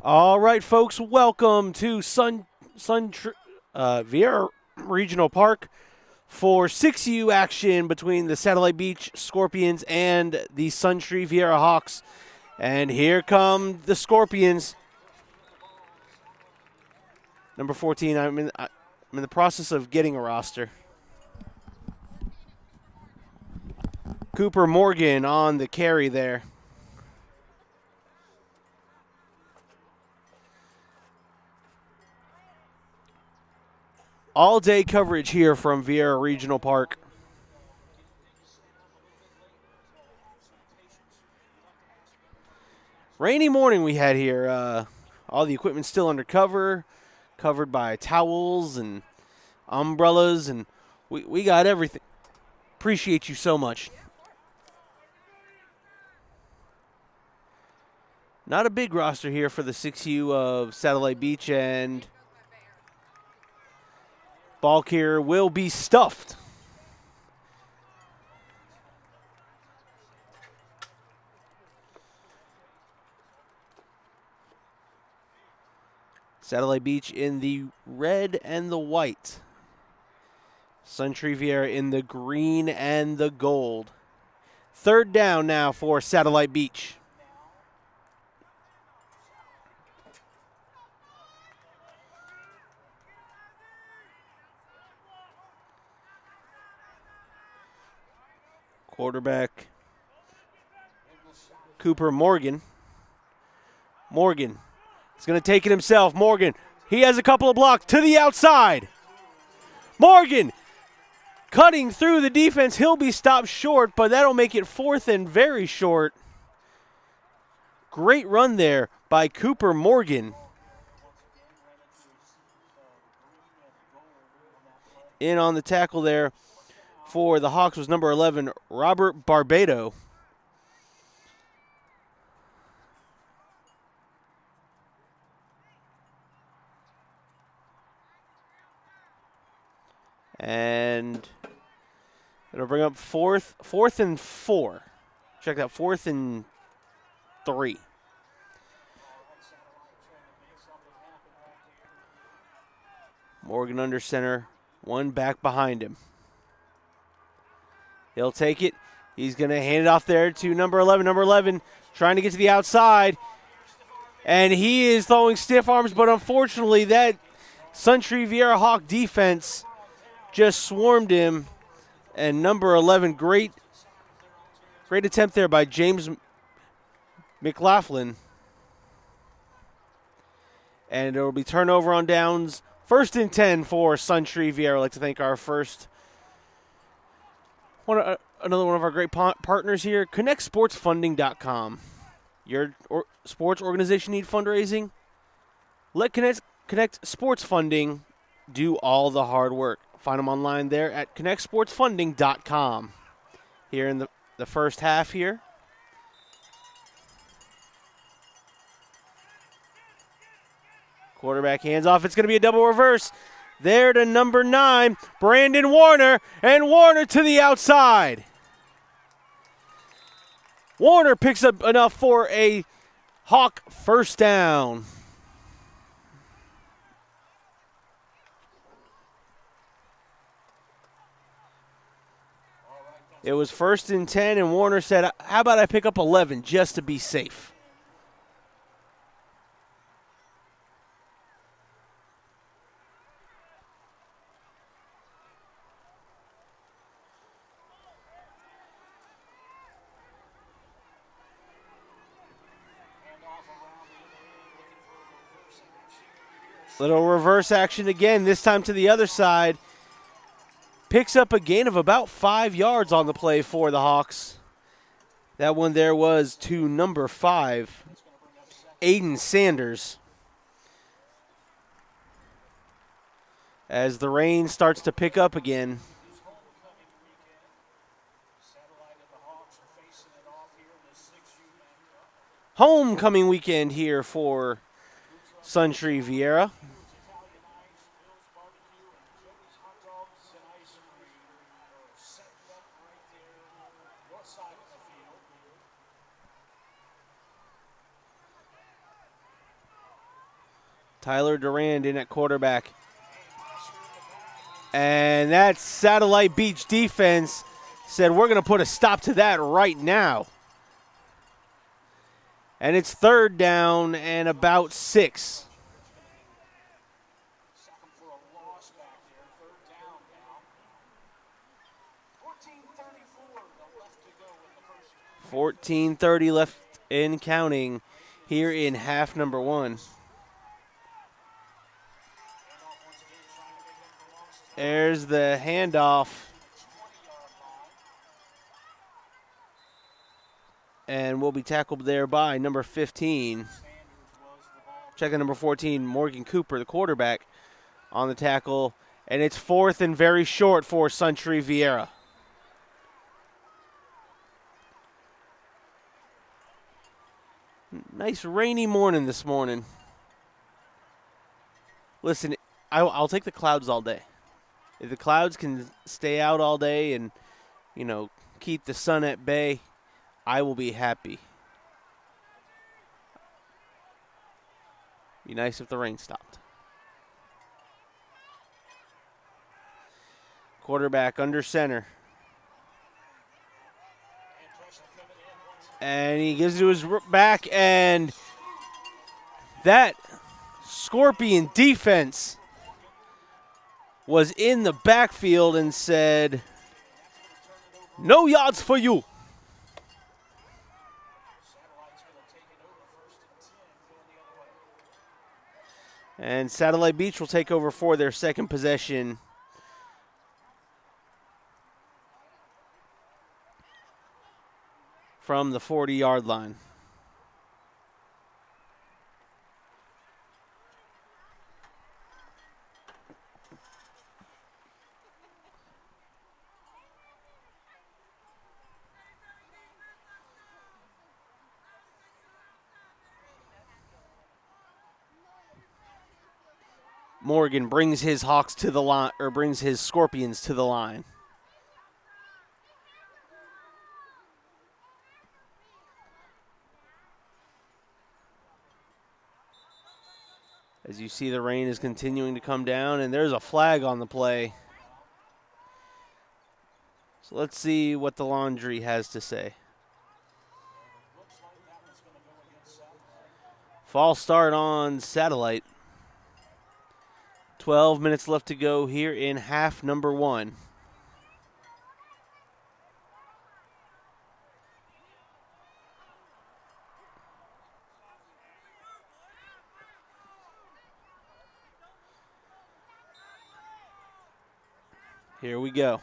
All right, folks, welcome to Suntree Viera Regional Park for 6U action between the Satellite Beach Scorpions and the Suntree Viera Hawks. And here come the Scorpions. Number 14, I'm in the process of getting a roster. Cooper Morgan on the carry there. All-day coverage here from Viera Regional Park. Rainy morning we had here. All the equipment still under cover, covered by towels and umbrellas, and we got everything. Appreciate you so much. Not a big roster here for the 6U of Satellite Beach, and bulk here will be stuffed. Satellite Beach in the red and the white. Suntree Viera in the green and the gold. Third down now for Satellite Beach. Quarterback Cooper Morgan. Morgan is going to take it himself. Morgan, he has a couple of blocks to the outside. Morgan cutting through the defense. He'll be stopped short, but that'll make it fourth and very short. Great run there by Cooper Morgan. In on the tackle there for the Hawks was number 11, Robert Barbado. And it'll bring up fourth and 4. Check that, 4th and 3. Morgan under center, one back behind him. He'll take it. He's going to hand it off there to number 11. Number 11 trying to get to the outside. And he is throwing stiff arms, but unfortunately that Suntree Viera Hawk defense just swarmed him. And number 11, great attempt there by James McLaughlin. And it will be turnover on downs. 1st and 10 for Suntree Viera. I'd like to thank our another one of our great partners here, ConnectSportsFunding.com. Your sports organization need fundraising? Let Connect Sports Funding do all the hard work. Find them online there at ConnectSportsFunding.com. Here in the first half here. Quarterback hands off. It's going to be a double reverse. There to number 9, Brandon Warner, and Warner to the outside. Warner picks up enough for a Hawk first down. It was 1st and 10, and Warner said, how about I pick up 11 just to be safe? Little reverse action again, this time to the other side. Picks up a gain of about 5 yards on the play for the Hawks. That one there was to number 5, Aiden Sanders. As the rain starts to pick up again. Homecoming weekend here for Suntree Viera. Tyler Durand in at quarterback. And that Satellite Beach defense said, we're going to put a stop to that right now. And it's 3rd down and about 6. Second for a loss back there. 3rd down now. 14:34 left to go in the first. 14:30 left in counting here in half number 1. There's the handoff. And will be tackled there by number 15. Checking number 14, Morgan Cooper, the quarterback, on the tackle. And it's 4th and very short for Suntree Viera. Nice rainy morning this morning. Listen, I'll take the clouds all day. If the clouds can stay out all day and, keep the sun at bay, I will be happy. Be nice if the rain stopped. Quarterback under center. And he gives it to his back, and that Scorpion defense was in the backfield and said, no yards for you. And Satellite Beach will take over for their second possession. From the 40-yard line. Morgan brings his Hawks to the line, or brings his Scorpions to the line. As you see, the rain is continuing to come down, and there's a flag on the play. So let's see what the laundry has to say. False start on Satellite. 12 minutes left to go here in half number 1. Here we go.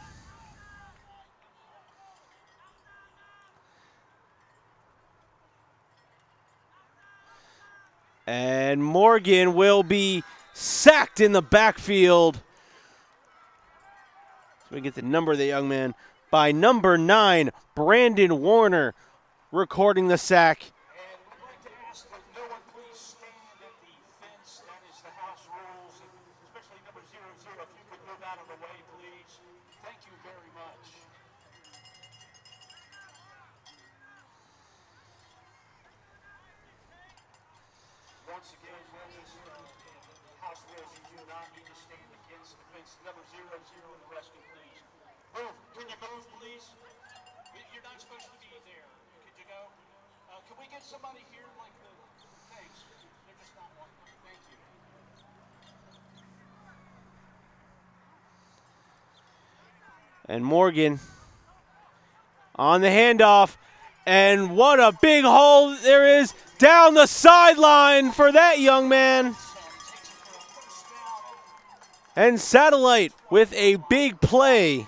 And Morgan will be sacked in the backfield. So we get the number of the young man by number 9, Brandon Warner, recording the sack. And we'd like to ask that no one please stand at the fence. That is the house rules, especially number 00. If you could move out of the way, please. Thank you very much. Once again, house rules, you do not need to stand against the fence. Number 00 in the rescue, please. Move. Can you move, please? You're not supposed to be there. Could you go? Can we get somebody here like the thanks? They're just not one. Thank you. And Morgan on the handoff. And what a big hole there is down the sideline for that young man. And Satellite with a big play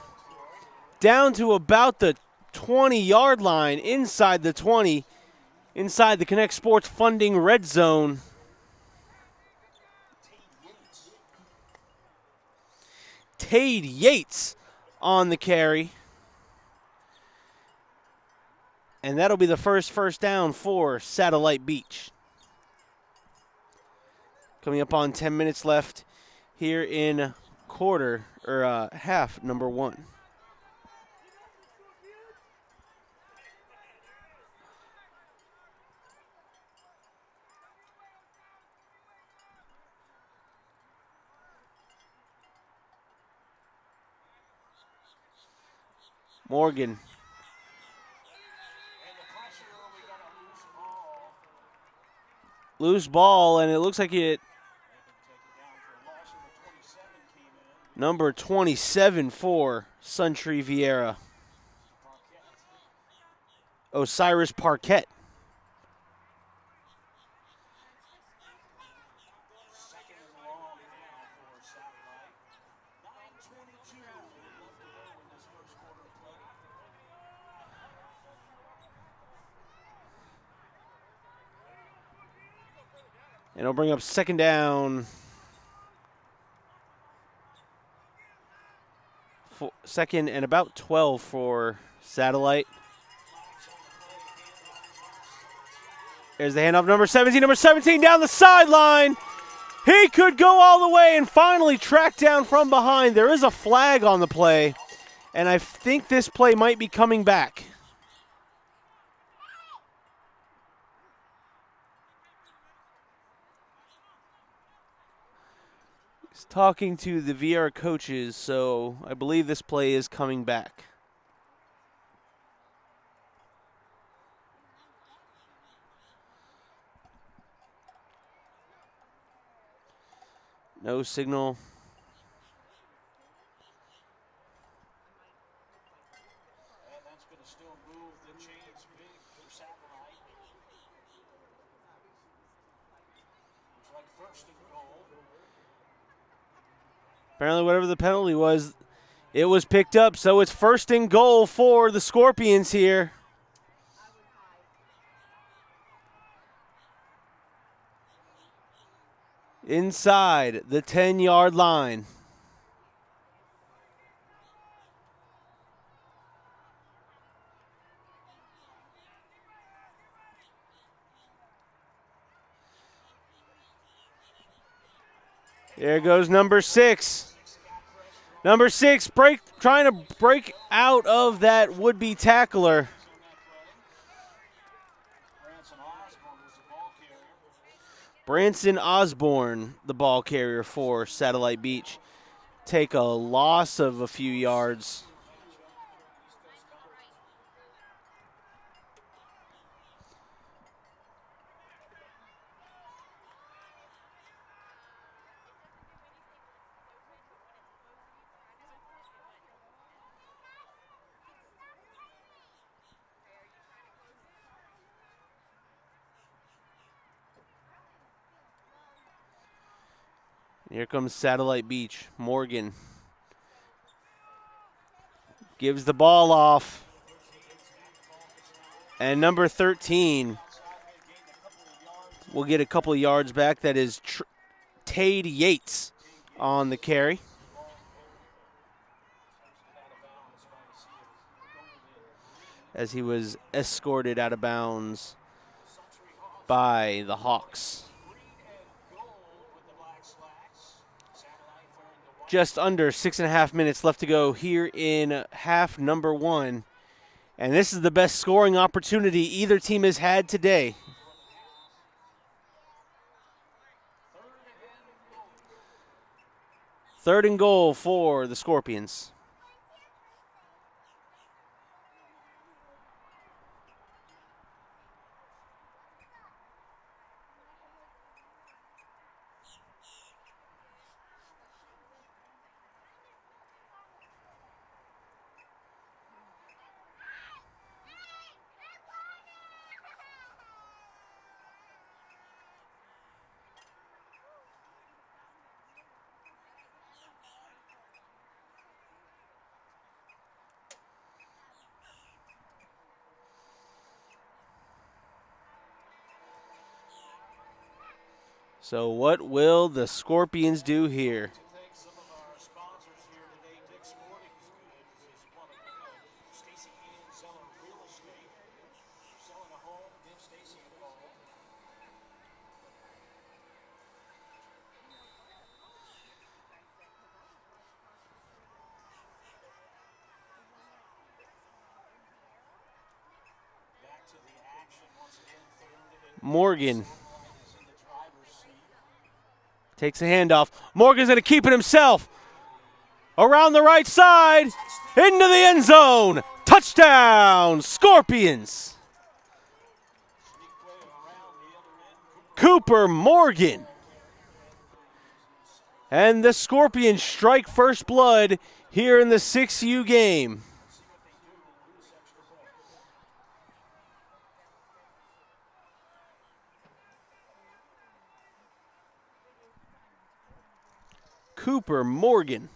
down to about the 20-yard line, inside the 20, inside the Connect Sports Funding red zone. Tade Yates on the carry. And that'll be the first down for Satellite Beach. Coming up on 10 minutes left here in half number 1. Morgan. And the pressure, we got a loose ball. Loose ball, and it looks like it. Take it down for a loss. Number 27 came in. Number 27 for Suntree Viera. Osiris Parquet. Second and long now for Satellite. 9:22 left to go in this first quarter of play. And it'll bring up second down. Second and about 12 for Satellite. There's the handoff, number 17. Number 17 down the sideline. He could go all the way and finally track down from behind. There is a flag on the play, and I think this play might be coming back. He's talking to the Viera coaches, so I believe this play is coming back. No signal. And that's going to still move the chains big for Satellite. Looks like first and goal. Apparently whatever the penalty was, it was picked up, so it's first and goal for the Scorpions here. Inside the 10-yard line. There goes number 6. Number 6 trying to break out of that would-be tackler. Branson Osborne, the ball carrier for Satellite Beach. Take a loss of a few yards. Here comes Satellite Beach. Morgan gives the ball off. And number 13 will get a couple of yards back. That is Tade Yates on the carry. As he was escorted out of bounds by the Hawks. Just under 6.5 minutes left to go here in half number 1. And this is the best scoring opportunity either team has had today. Third and goal for the Scorpions. So what will the Scorpions do here? Morgan takes a handoff. Morgan's going to keep it himself. Around the right side, into the end zone. Touchdown, Scorpions. Cooper Morgan. And the Scorpions strike first blood here in the 6U game. Cooper Morgan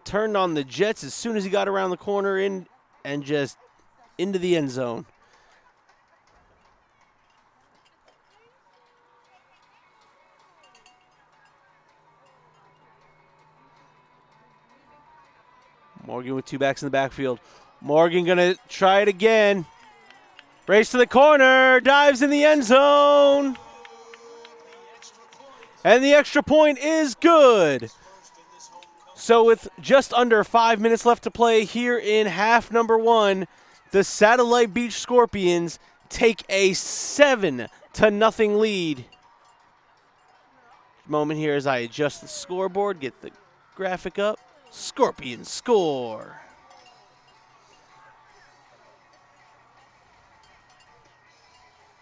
turned on the Jets as soon as he got around the corner and just into the end zone. Morgan with two backs in the backfield. Morgan going to try it again. Race to the corner, dives in the end zone. And the extra point is good. So with just under 5 minutes left to play here in half number one, the Satellite Beach Scorpions take a 7-0 lead. Moment here as I adjust the scoreboard, get the graphic up. Scorpions score.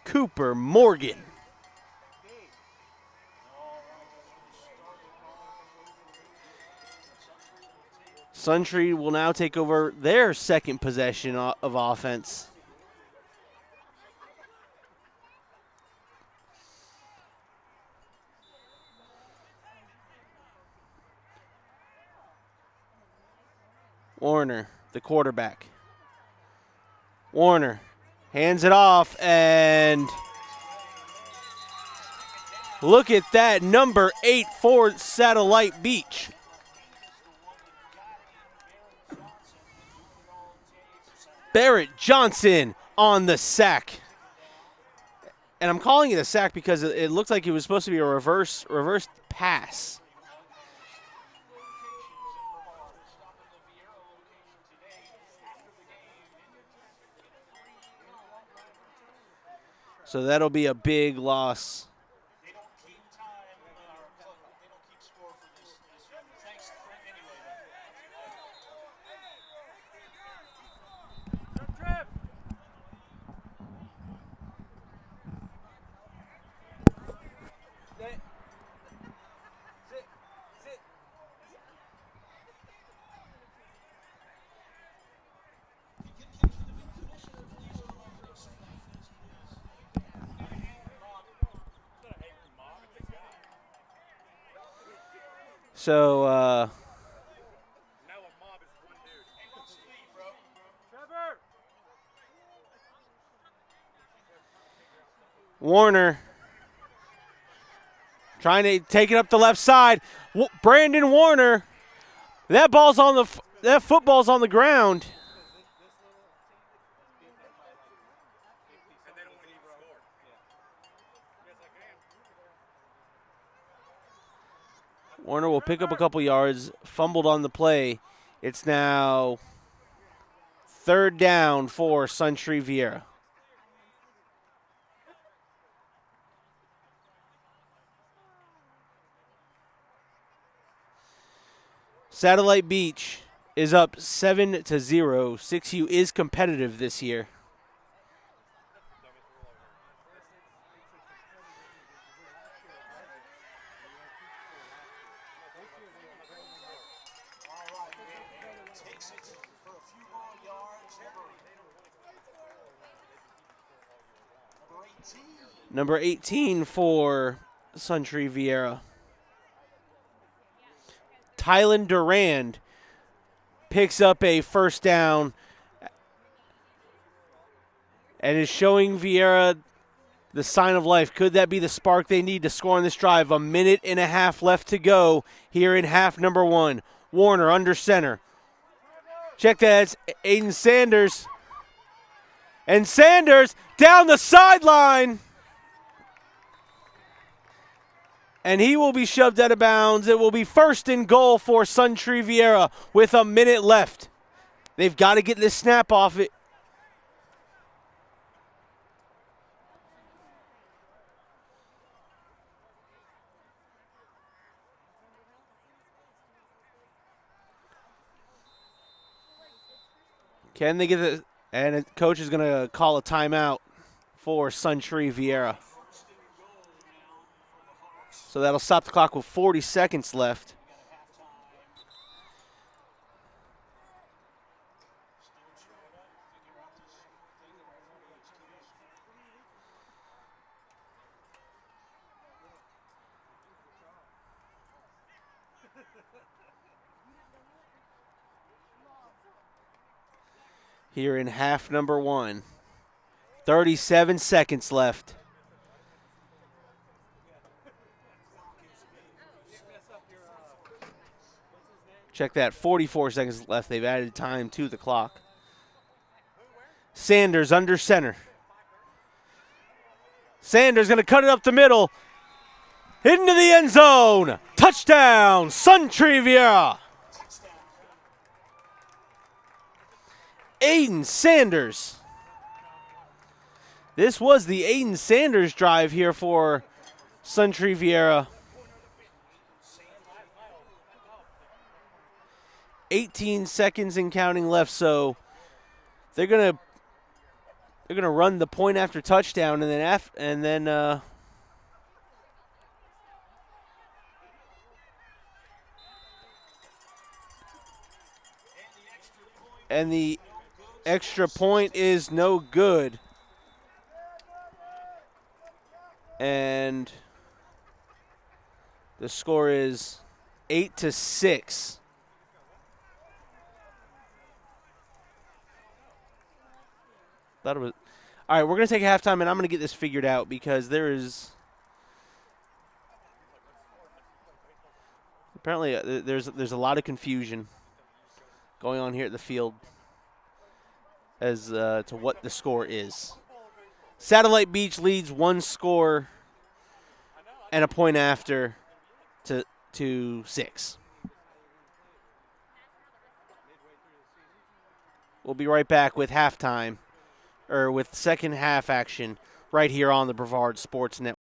Cooper Morgan. Suntree will now take over their second possession of offense. Warner, the quarterback. Warner hands it off, and look at that, number 8 for Satellite Beach. Barrett Johnson on the sack. And I'm calling it a sack because it looked like it was supposed to be a reverse pass. So that'll be a big loss. They don't keep time, they don't keep score for this. Thanks anyway. So, Warner trying to take it up the left side. Brandon Warner, that football's on the ground. Warner will pick up a couple yards, fumbled on the play. It's now 3rd down for Suntree Viera. Satellite Beach is up 7-0. 6U is competitive this year. Number 18 for Suntree Viera. Tylen Durand picks up a first down and is showing Viera the sign of life. Could that be the spark they need to score on this drive? 1.5 minutes left to go here in half number one. Warner under center. Check that, it's Aiden Sanders. And Sanders down the sideline. And he will be shoved out of bounds. It will be 1st and goal for Suntree Viera with 1 minute left. They've got to get this snap off it. Can they get the? And the coach is going to call a timeout for Suntree Viera. So that'll stop the clock with 40 seconds left. Here in half number 1. 37 seconds left. Check that, 44 seconds left. They've added time to the clock. Sanders under center. Sanders going to cut it up the middle. Into the end zone. Touchdown, Suntree Viera. Aiden Sanders. This was the Aiden Sanders drive here for Suntree Viera. 18 seconds and counting left, so they're gonna run the point after touchdown, and then the extra point is no good. And the score is 8-6. All right, we're going to take a halftime, and I'm going to get this figured out because apparently there's a lot of confusion going on here at the field as to what the score is. Satellite Beach leads 1 score and a point after to 6. We'll be right back with halftime, or with second half action right here on the Brevard Sports Network.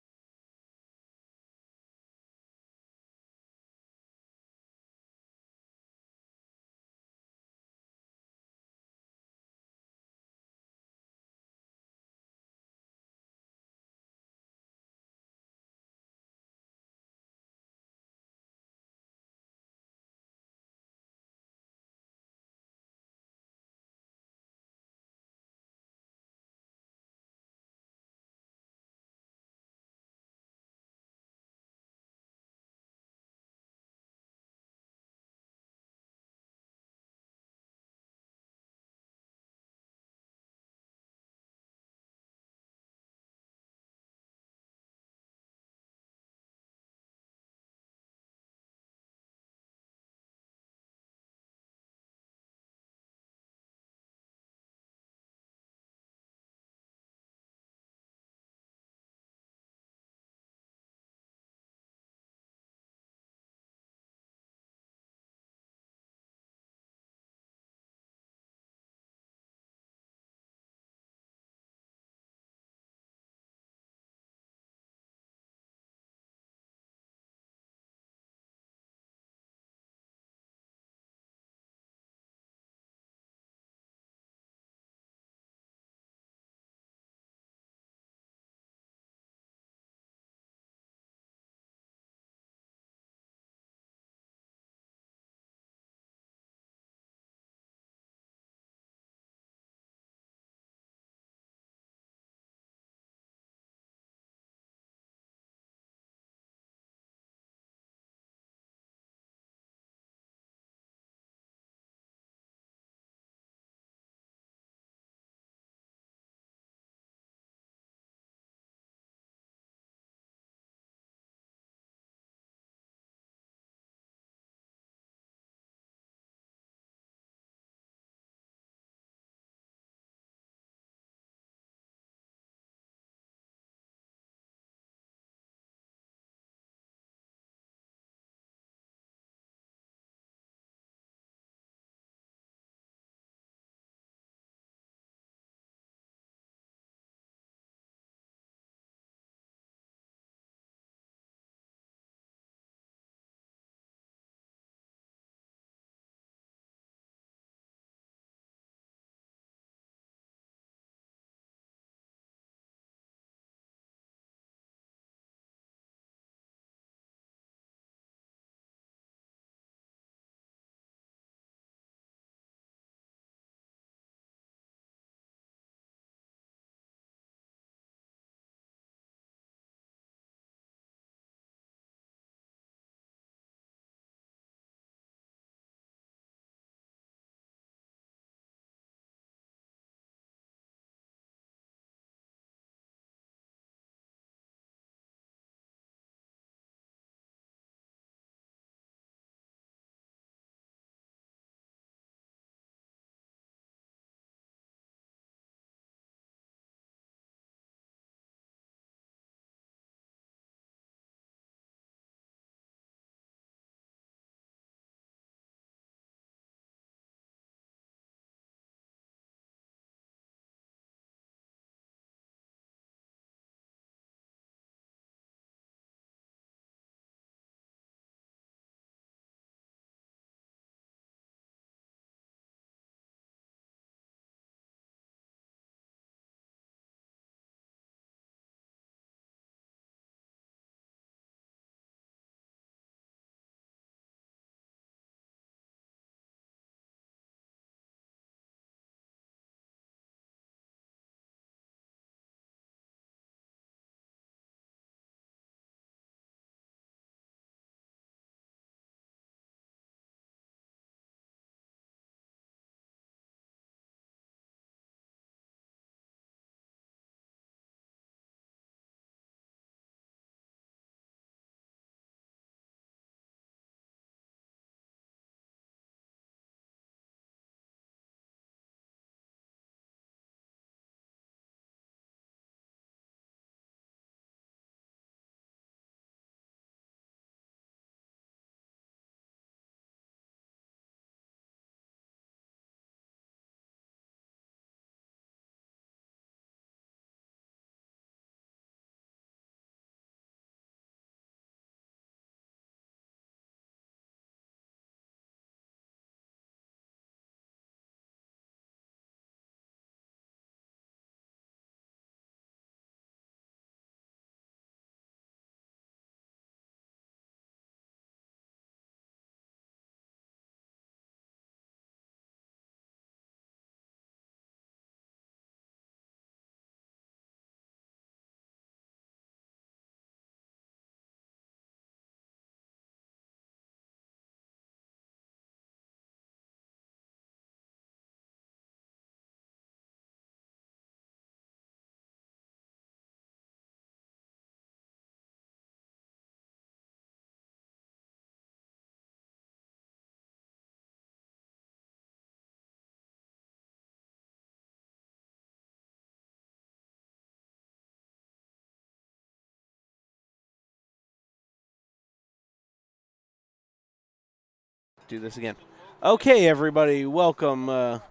do this again. Okay, everybody, welcome.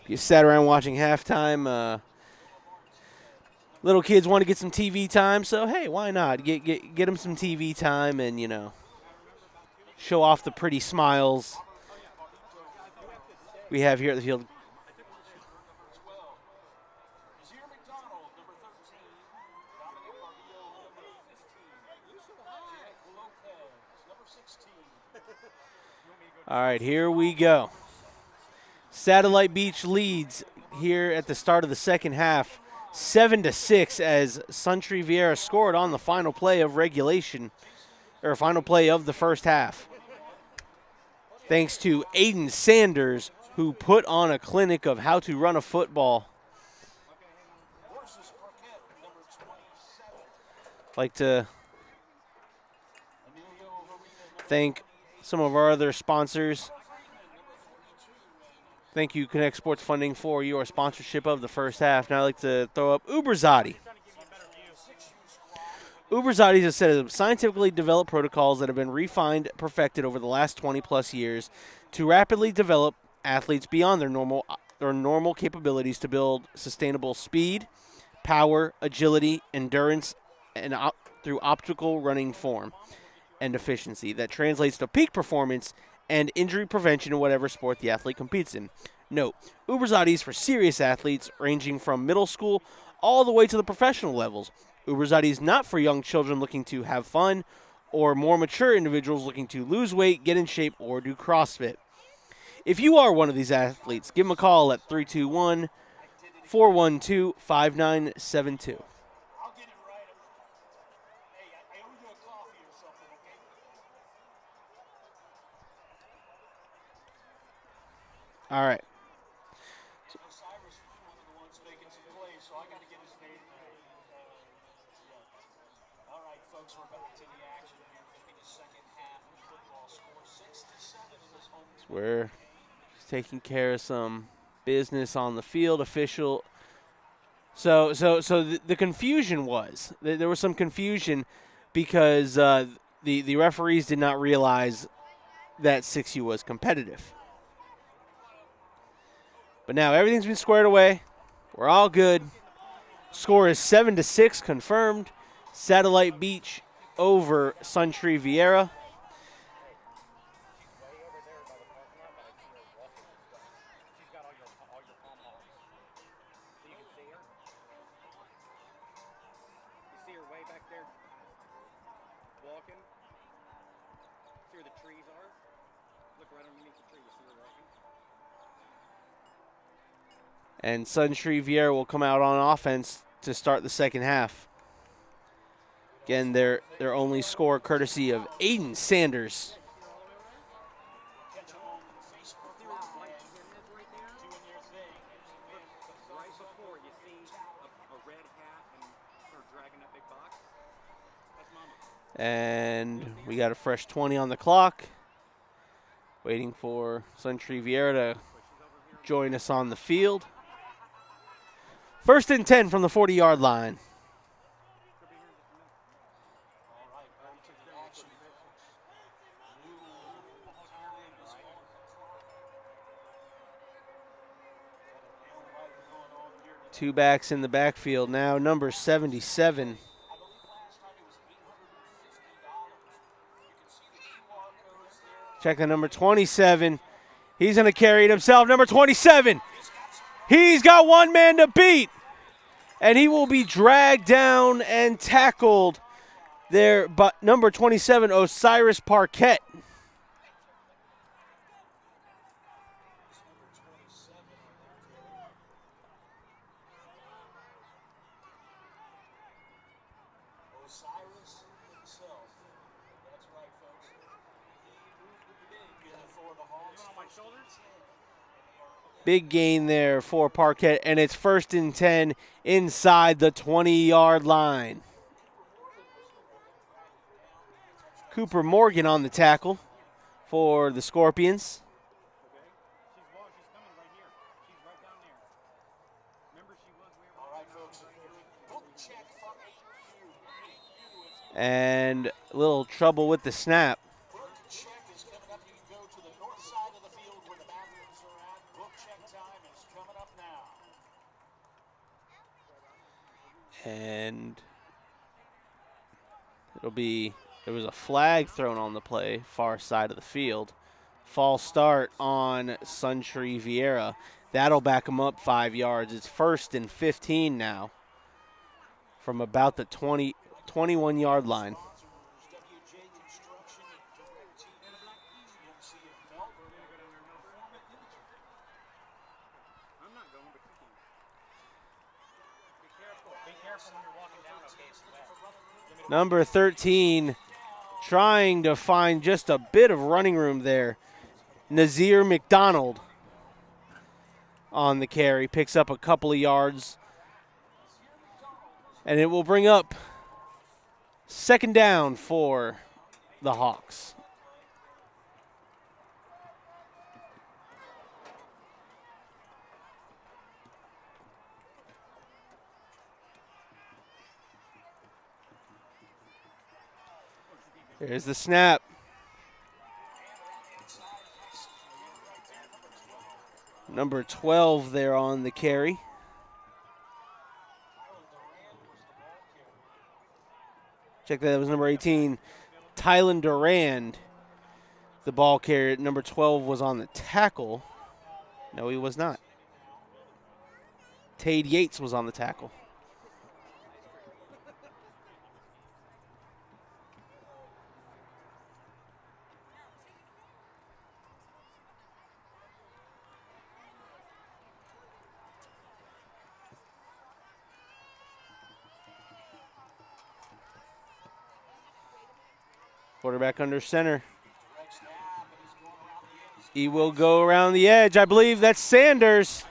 You sat around watching halftime. Little kids want to get some TV time, so hey, why not? Get them some TV time and, show off the pretty smiles we have here at the field. All right, here we go. Satellite Beach leads here at the start of the second half, 7-6, as Suntree Viera scored on the final play of regulation, or final play of the first half. Thanks to Aiden Sanders, who put on a clinic of how to run a football. I'd like to thank some of our other sponsors. Thank you, Connect Sports Funding, for your sponsorship of the first half. Now I'd like to throw up Uberzati. Uberzati is a set of scientifically developed protocols that have been refined, perfected over the last 20-plus years to rapidly develop athletes beyond their normal capabilities to build sustainable speed, power, agility, endurance, and through optimal running form and efficiency that translates to peak performance and injury prevention in whatever sport the athlete competes in. Note, Uberzati is for serious athletes ranging from middle school all the way to the professional levels. Uberzati is not for young children looking to have fun or more mature individuals looking to lose weight, get in shape, or do CrossFit. If you are one of these athletes, give them a call at 321-412-5972. All right. All right, folks, we're back to the action. It'll be the second half of football. Score 6-7 in this home. We're just taking care of some business on the field. Official. So the confusion was there was some confusion because the referees did not realize that 6U was competitive. But now everything's been squared away. We're all good. Score is 7-6 confirmed. Satellite Beach over Suntree Viera. And Suntree Viera will come out on offense to start the second half. Again, their only score courtesy of Aiden Sanders. And we got a fresh 20 on the clock. Waiting for Suntree Viera to join us on the field. 1st and 10 from the 40-yard line. Two backs in the backfield now. Number 77. Check the number 27. He's going to carry it himself. Number 27. He's got one man to beat. And he will be dragged down and tackled there. But number 27, Osiris Parquette. Big gain there for Parquette, and it's 1st and 10 inside the 20-yard line. Cooper Morgan on the tackle for the Scorpions. And a little trouble with the snap. And there was a flag thrown on the play, far side of the field. False start on Suntree Viera. That'll back him up 5 yards. It's 1st and 15 now from about the 21-yard line. Number 13 trying to find just a bit of running room there. Nazir McDonald on the carry, picks up a couple of yards. And it will bring up 2nd down for the Hawks. There's the snap. Number 12 there on the carry. Check that was number 18, Tylen Durand. The ball carrier. Number 12 was on the tackle. No, he was not. Tade Yates was on the tackle. Quarterback under center. He will go around the edge. I believe that's Sanders.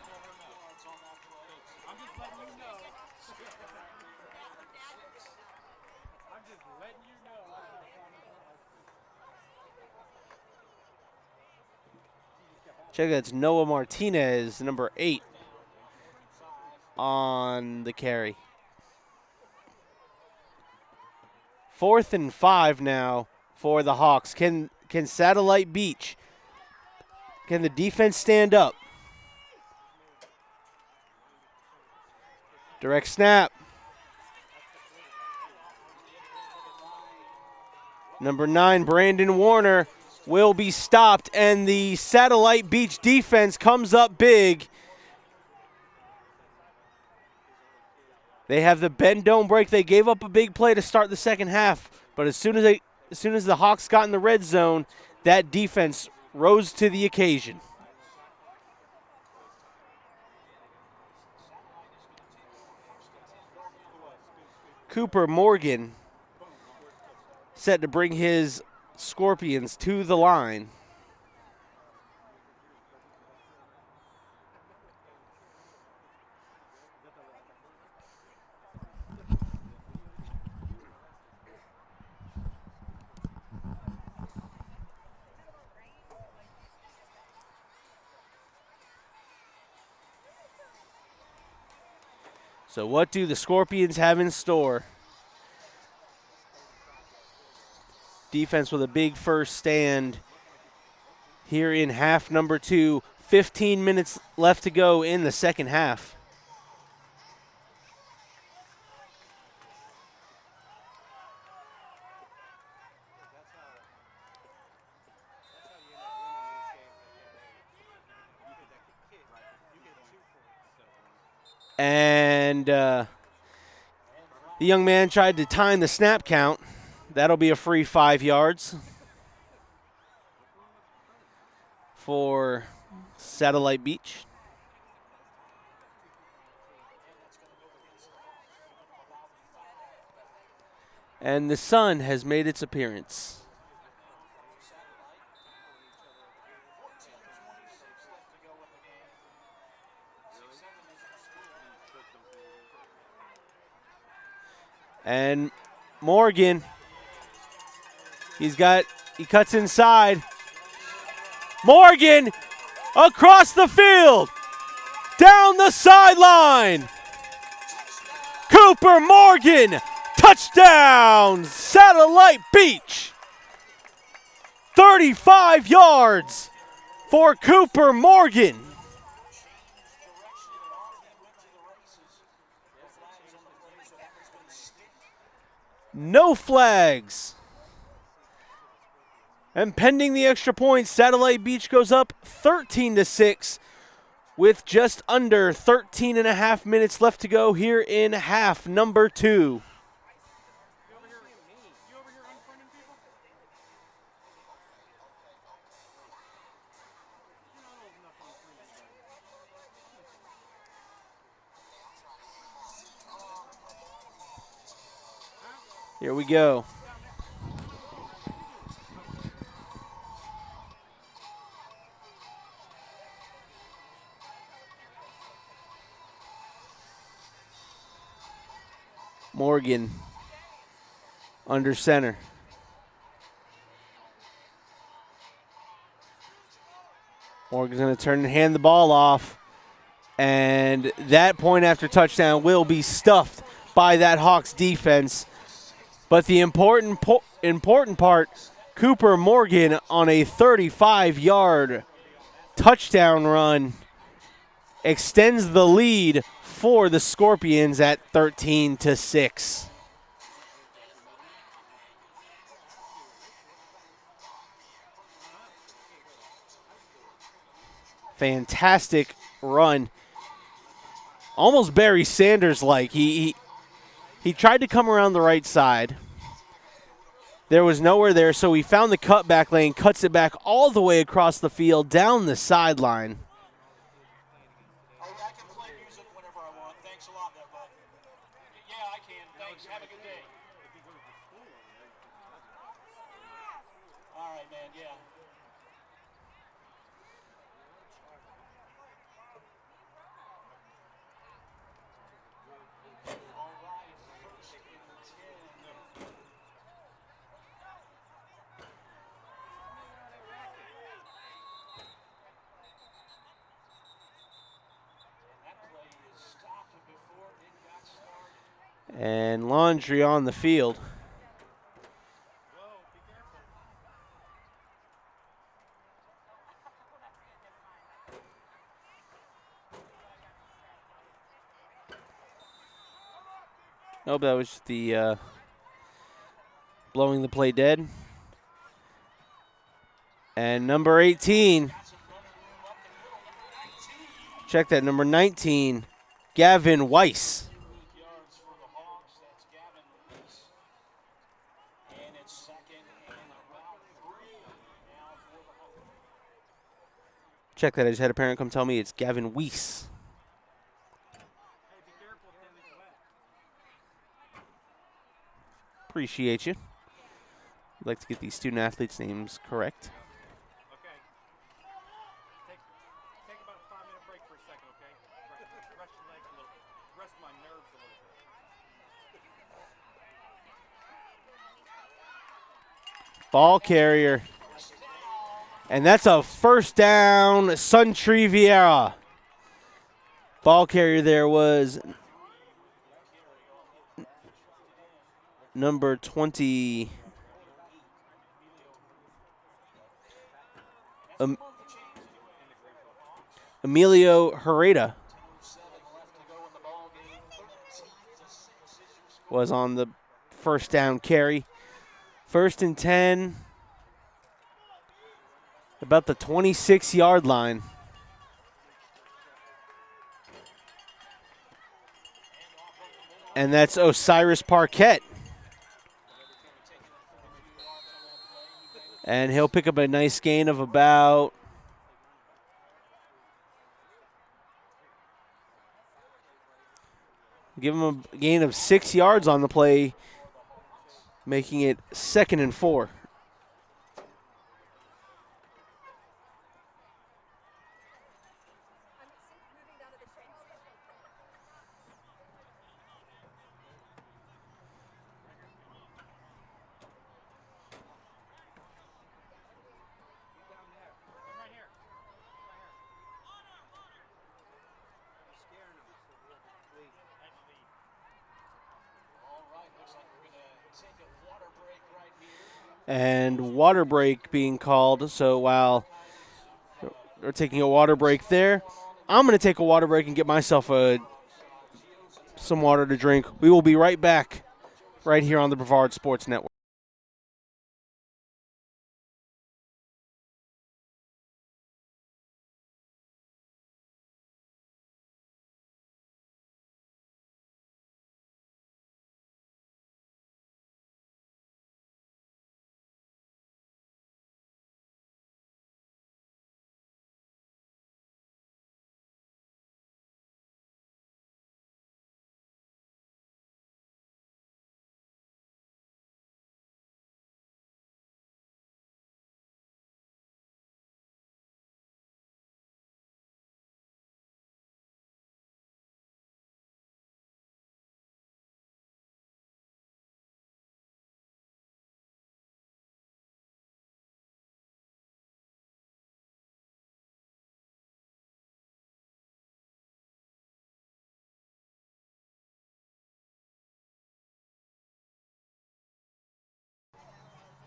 Check that's Noah Martinez, number 8, on the carry. 4th and 5 now for the Hawks. Can Satellite Beach, can the defense stand up? Direct snap. Number 9, Brandon Warner, will be stopped, and the Satellite Beach defense comes up big. They have the bend don't break. They gave up a big play to start the second half, but as soon as the Hawks got in the red zone, that defense rose to the occasion. Cooper Morgan set to bring his Scorpions to the line. So what do the Scorpions have in store? Defense with a big first stand here in half number 2. 15 minutes left to go in the second half. And the young man tried to time the snap count. That'll be a free 5 yards for Satellite Beach. And the sun has made its appearance. And Morgan, he cuts inside. Morgan across the field, down the sideline. Cooper Morgan, touchdown, Satellite Beach. 35 yards for Cooper Morgan. No flags. And pending the extra point, Satellite Beach goes up 13-6 with just under 13 and a half minutes left to go here in half number 2. Here we go. Morgan under center. Morgan's going to turn and hand the ball off. And that point after touchdown will be stuffed by that Hawks defense. But the important part, Cooper Morgan on a 35-yard touchdown run extends the lead for the Scorpions at 13-6. Fantastic run. Almost Barry Sanders-like. He tried to come around the right side. There was nowhere there, so he found the cutback lane, cuts it back all the way across the field, down the sideline. I can play music whenever I want. Thanks a lot, there, bud. Yeah, I can. Thanks. Have a good day. All right, man. Yeah. All right. First and 10. That play is stopped before it got started. And Laundry on the field. Nope, that was the blowing the play dead. And number 18, check that, number 19, Gavin Weiss. Yards for the Hawks. That's Gavin Weiss. And it's second and about 3 now for the Hawks. Check that, I just had a parent come tell me it's Gavin Weiss. Appreciate you. I'd like to get these student athletes' names correct. Okay. Take about a 5-minute break for a second, okay? Rest your legs a little bit. Rest my nerves a little bit. Ball carrier. And that's a first down, Suntree Viera. Ball carrier there was number 20. Emilio Herrera was on the first down carry. First and 10, about the 26-yard line. And that's Osiris Parquette. And he'll pick up a nice gain of about give him a gain of 6 yards on the play, making it 2nd and 4. And water break being called. So while we're taking a water break there, I'm going to take a water break and get myself some water to drink. We will be right back right here on the Brevard Sports Network.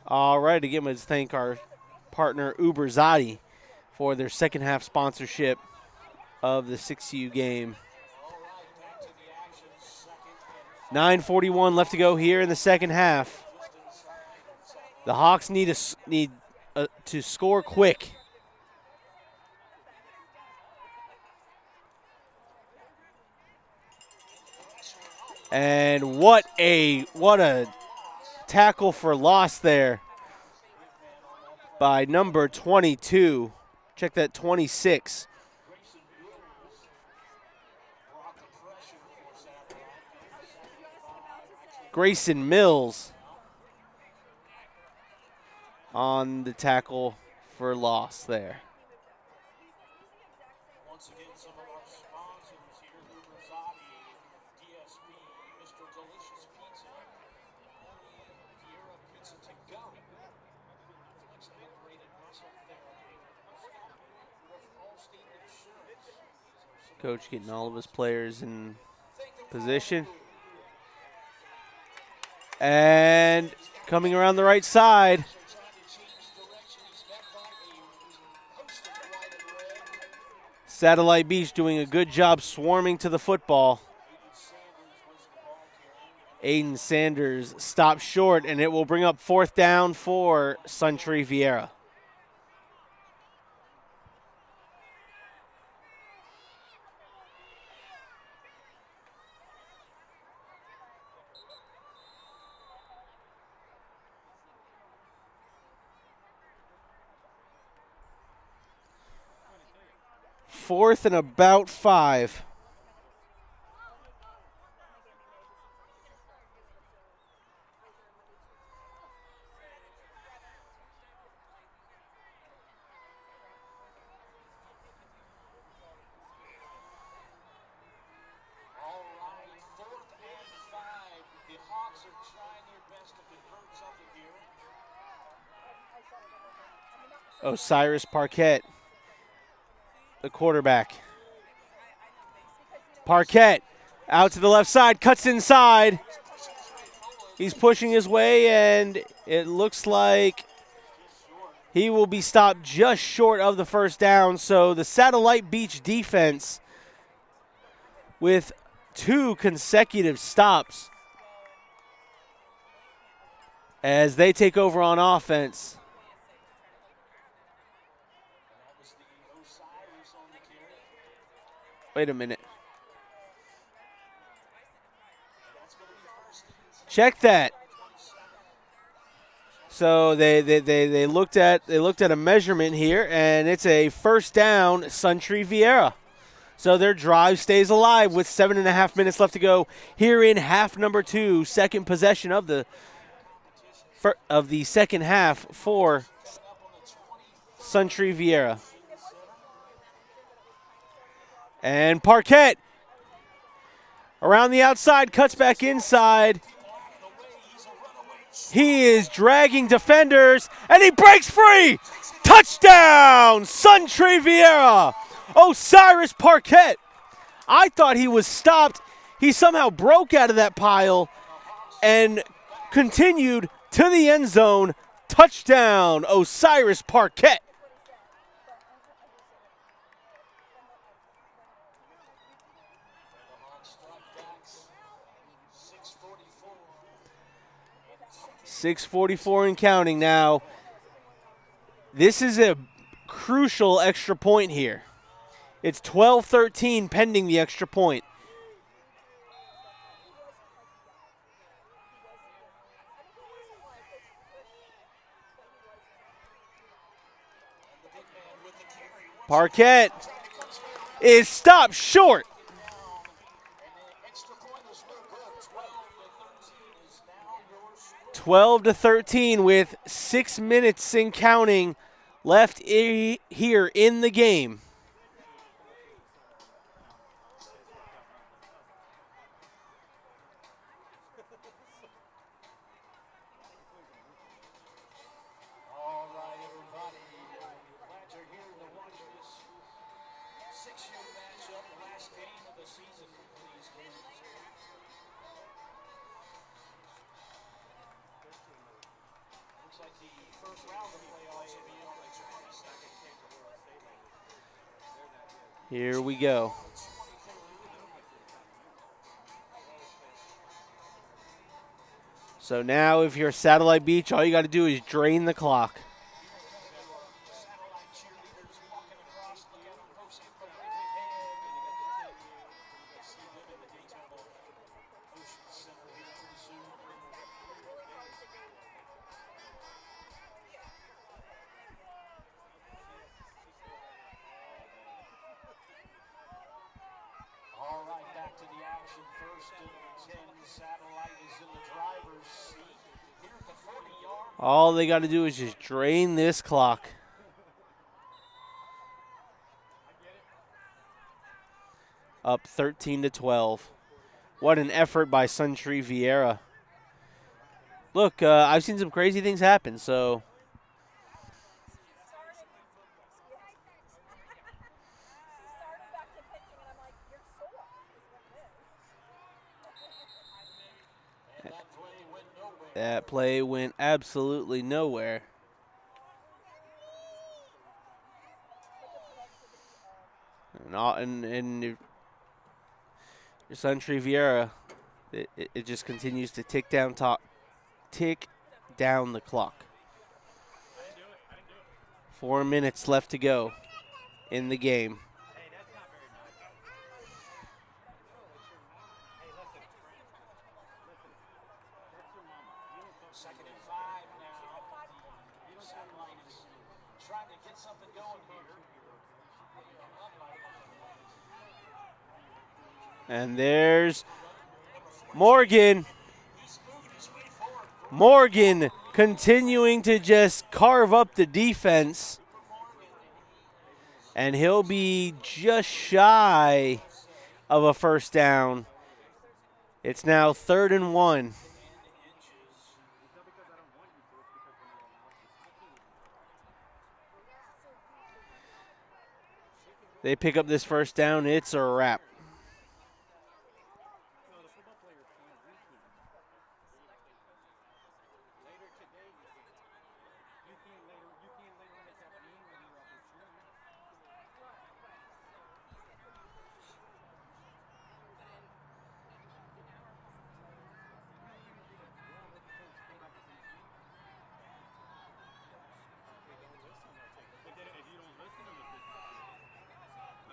All right, again, let's thank our partner Uber Zadi for their second half sponsorship of the 6U game. 9:41 left to go here in the second half. The Hawks need to score quick. And what a tackle for loss there by number 22. Check that, 26. Grayson Mills on the tackle for loss there. Once again, some of our sponsors here, Uber Zadi, DSP, Mr. Delicious Pizza, Viera Pizza to Go, Flex Integrated Muscle Therapy, Allstate Insurance. Coach getting all of his players in position. And coming around the right side. Satellite Beach doing a good job swarming to the football. Aiden Sanders stops short, and it will bring up 4th down for Suntree Viera. Fourth and about 5. All right, 4th and 5. The Hawks are trying their best to convert something here. Osiris Parquette, the quarterback. Parquette out to the left side, cuts inside. He's pushing his way, and it looks like he will be stopped just short of the 1st down. So the Satellite Beach defense with 2 consecutive stops as they take over on offense. Wait a minute. Check that. So they looked at a measurement here, and it's a 1st down, Suntree Viera. So their drive stays alive with 7.5 minutes left to go here in half number 2, second possession of the second half for Suntree Viera. And Parquette around the outside, cuts back inside. He is dragging defenders, and he breaks free. Touchdown, Suntree Viera. Osiris Parquette. I thought he was stopped. He somehow broke out of that pile and continued to the end zone. Touchdown, Osiris Parquette. 6:44 and counting now. This is a crucial extra point here. It's 12-13 pending the extra point. Parquet is stopped short. 12-13 with 6 minutes and counting left here in the game. All right, everybody. Glad you're here to watch this 6U matchup, the last game of the season for these games. Looks like the first round of playoffs will be on the 22nd. Here we go. So now if you're Satellite Beach, all you got to do is drain the clock. Satellite cheerleaders walking across. Look at them, folks, in the right hand. See them in the Daytona Ocean Center here pretty soon. All right, back to the action. First and 10. Satellite is in the driver's seat. Here at the 40-yard. All they got to do is just drain this clock. Up 13-12. What an effort by Suntree Viera. Look, I've seen some crazy things happen, so. That play went absolutely nowhere. And your Suntree Viera, it just continues to tick down the clock. 4 minutes left to go in the game. Second and 5 now. Satellite is trying to get something going here. And there's Morgan. Morgan continuing to just carve up the defense. And he'll be just shy of a first down. It's now 3rd and 1. They pick up this first down, it's a wrap.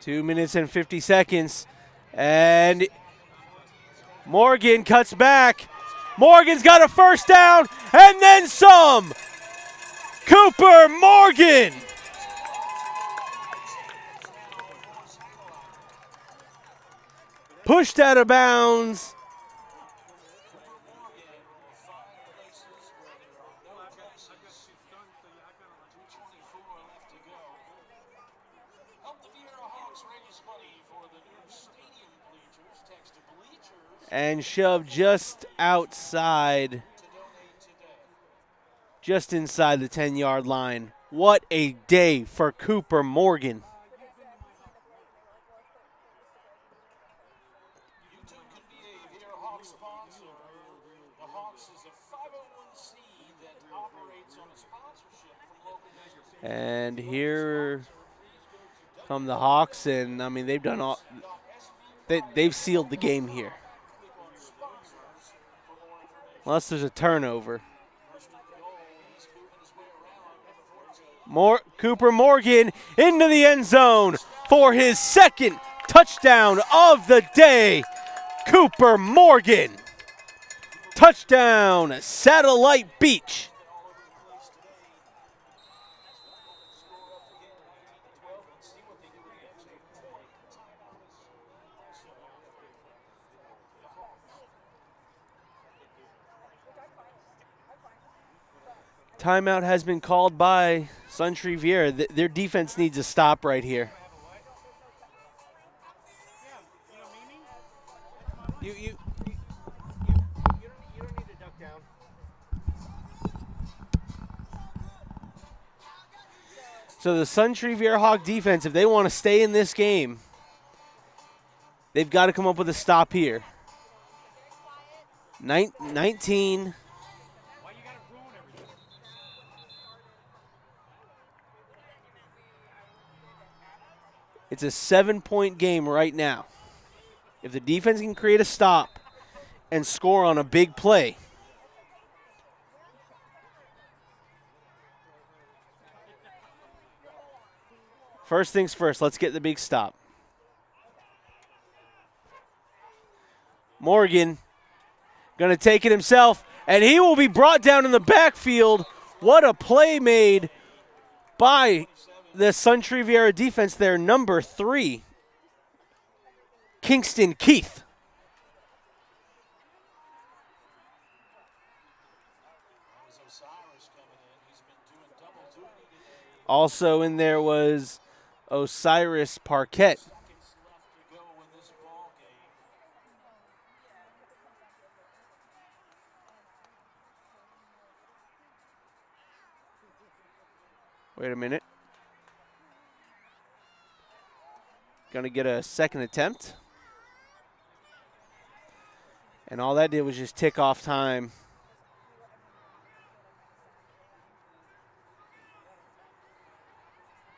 Two minutes and 50 seconds. And Morgan cuts back. Morgan's got a first down and then some. Cooper Morgan. Pushed out of bounds. And shoved just outside, just inside the 10-yard line. What a day for Cooper Morgan. YouTube could be a Viera Hawks sponsor. The Hawks is a 501c that operates on a sponsorship from local businesses. And here come the Hawks, and I mean they've done all. They've sealed the game here. Unless there's a turnover. Cooper Morgan into the end zone for his second touchdown of the day. Cooper Morgan. Touchdown, Satellite Beach. Timeout has been called by Suntree Viera. Their defense needs to stop right here. You don't need to duck down. So the Suntree Viera Hawk defense, if they want to stay in this game, they've got to come up with a stop here. 19. It's a 7-point game right now. If the defense can create a stop and score on a big play, first things first, let's get the big stop. Morgan going to take it himself, and he will be brought down in the backfield. What a play made by the Suntree Viera defense there, number 3, Kingston Keith. Also in there was Osiris Parquette. Wait a minute. Going to get a second attempt. And all that did was just tick off time.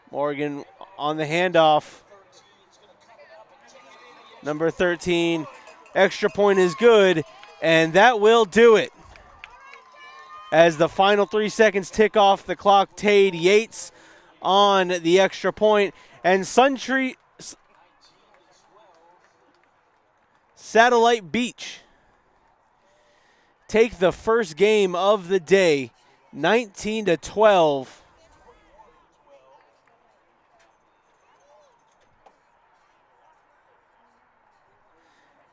Morgan on the handoff. Number 13. Extra point is good, and that will do it. As the final 3 seconds tick off the clock, Tade Yates on the extra point. And Suntree Satellite Beach take the first game of the day, 19-12.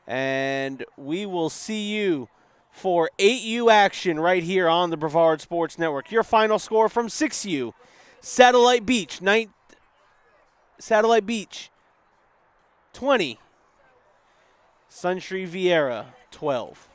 And we will see you for 8U action right here on the Brevard Sports Network. Your final score from 6U, Satellite Beach 20, Suntree Viera 12.